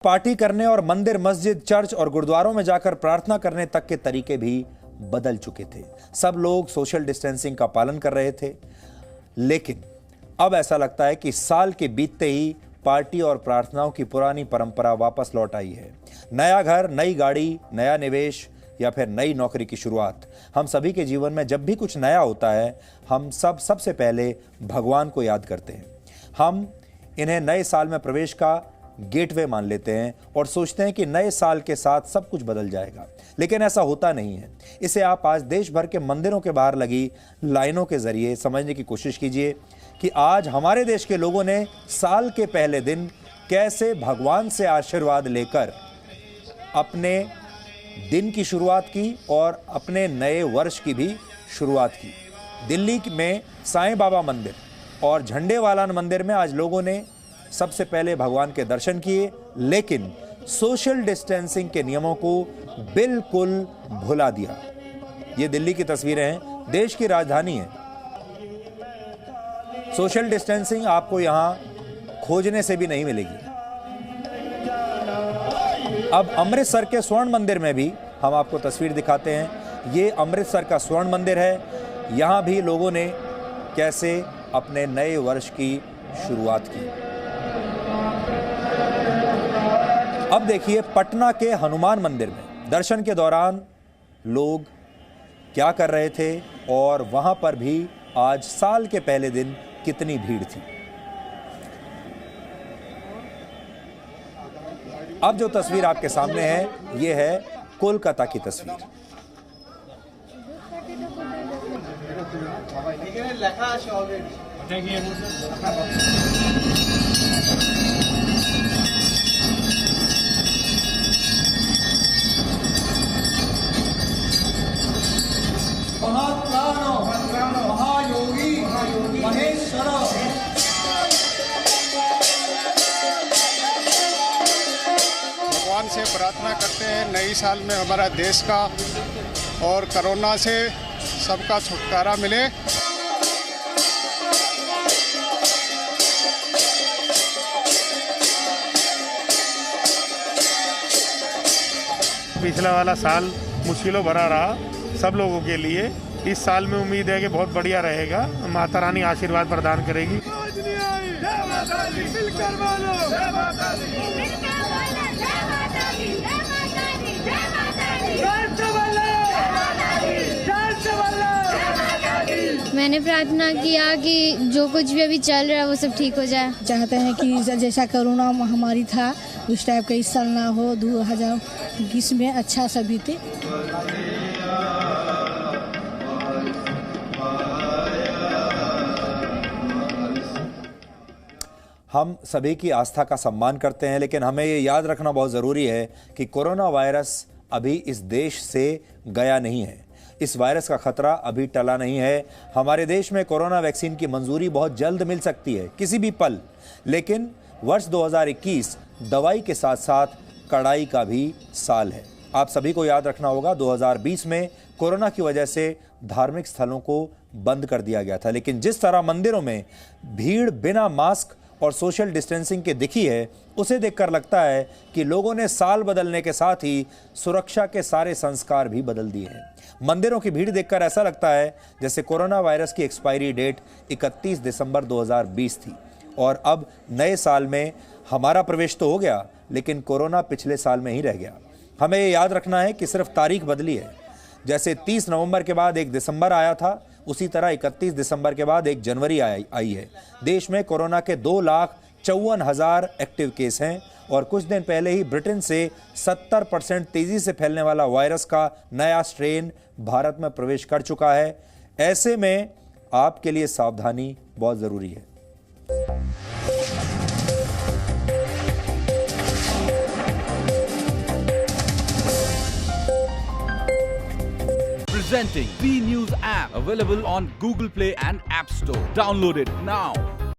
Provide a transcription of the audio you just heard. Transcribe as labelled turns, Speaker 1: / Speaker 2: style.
Speaker 1: Party करने और मंदिर, मस्जिद, चर्च और गुरुद्वारों में जाकर प्रार्थना करने तक के तरीके भी बदल चुके थे। सब लोग सोशल डिस्टेंसिंग का पालन कर रहे थे, लेकिन अब ऐसा लगता है कि साल के बीतते ही पार्टी और प्रार्थनाओं की पुरानी परंपरा वापस लौट आई है। नया घर, नई गाड़ी, नया निवेश या फिर नई नौकरी की शुरुआत, हम सभी के जीवन में जब भी कुछ नया होता है, हम सबसे पहले भगवान को याद करते हैं। हम इन्हें नए साल में प्रवेश का गेटवे मान लेते हैं और सोचते हैं कि नए साल के साथ सब कुछ बदल जाएगा, लेकिन ऐसा होता नहीं है। इसे आप आज देश भर के मंदिरों के बाहर लगी लाइनों के जरिए समझने की कोशिश कीजिए कि आज हमारे देश के लोगों ने साल के पहले दिन कैसे भगवान से आशीर्वाद लेकर अपने दिन की शुरुआत की और अपने नए वर्ष की भी शुरुआत की। दिल्ली में साईं बाबा मंदिर और झंडेवाला मंदिर में आज लोगों ने सबसे पहले भगवान के दर्शन किए, लेकिन सोशल डिस्टेंसिंग के नियमों को बिल्कुल भुला दिया। ये दिल्ली की तस्वीरें हैं, देश की राजधानी है। सोशल डिस्टेंसिंग आपको यहां खोजने से भी नहीं मिलेगी। अब अमृतसर के स्वर्ण मंदिर में भी हम आपको तस्वीर दिखाते हैं। ये अमृतसर का स्वर्ण मंदिर है। यहां भी लोगों ने कैसे अपने नए वर्ष की शुरुआत की। अब देखिए पटना के हनुमान मंदिर में दर्शन के दौरान लोग क्या कर रहे थे और वहां पर भी आज साल के पहले दिन कितनी भीड़ थी। अब जो तस्वीर आपके सामने है, यह है कोलकाता की तस्वीर।
Speaker 2: महायोगी महेश्वर
Speaker 3: भगवान से प्रार्थना करते हैं नई साल में हमारा देश का और कोरोना से सबका छुटकारा मिले।
Speaker 4: पिछला वाला साल मुश्किलों भरा रहा सब लोगों के लिए। इस साल में उम्मीद है कि बहुत बढ़िया रहेगा। माता रानी आशीर्वाद प्रदान करेगी।
Speaker 5: मैंने प्रार्थना किया कि जो कुछ भी अभी चल रहा है वो सब ठीक हो जाए।
Speaker 6: चाहते हैं कि जैसा कोरोना महामारी था उस टाइप का इस साल ना हो, 2020 में अच्छा सा बीते।
Speaker 1: हम सभी की आस्था का सम्मान करते हैं, लेकिन हमें ये याद रखना बहुत ज़रूरी है कि कोरोना वायरस अभी इस देश से गया नहीं है। इस वायरस का खतरा अभी टला नहीं है। हमारे देश में कोरोना वैक्सीन की मंजूरी बहुत जल्द मिल सकती है, किसी भी पल। लेकिन वर्ष 2021 दवाई के साथ साथ कड़ाई का भी साल है। आप सभी को याद रखना होगा 2020 में कोरोना की वजह से धार्मिक स्थलों को बंद कर दिया गया था, लेकिन जिस तरह मंदिरों में भीड़ बिना मास्क और सोशल डिस्टेंसिंग के दिखी है, उसे देखकर लगता है कि लोगों ने साल बदलने के साथ ही सुरक्षा के सारे संस्कार भी बदल दिए हैं। मंदिरों की भीड़ देखकर ऐसा लगता है जैसे कोरोना वायरस की एक्सपायरी डेट 31 दिसंबर 2020 थी और अब नए साल में हमारा प्रवेश तो हो गया, लेकिन कोरोना पिछले साल में ही रह गया। हमें ये याद रखना है कि सिर्फ तारीख बदली है। जैसे 30 नवंबर के बाद 1 दिसंबर आया था, उसी तरह 31 दिसंबर के बाद 1 जनवरी आई है। देश में कोरोना के 2,54,000 एक्टिव केस हैं और कुछ दिन पहले ही ब्रिटेन से 70% तेजी से फैलने वाला वायरस का नया स्ट्रेन भारत में प्रवेश कर चुका है। ऐसे में आपके लिए सावधानी बहुत जरूरी है।
Speaker 7: Presenting B News app, available on Google Play and App Store. Download it now.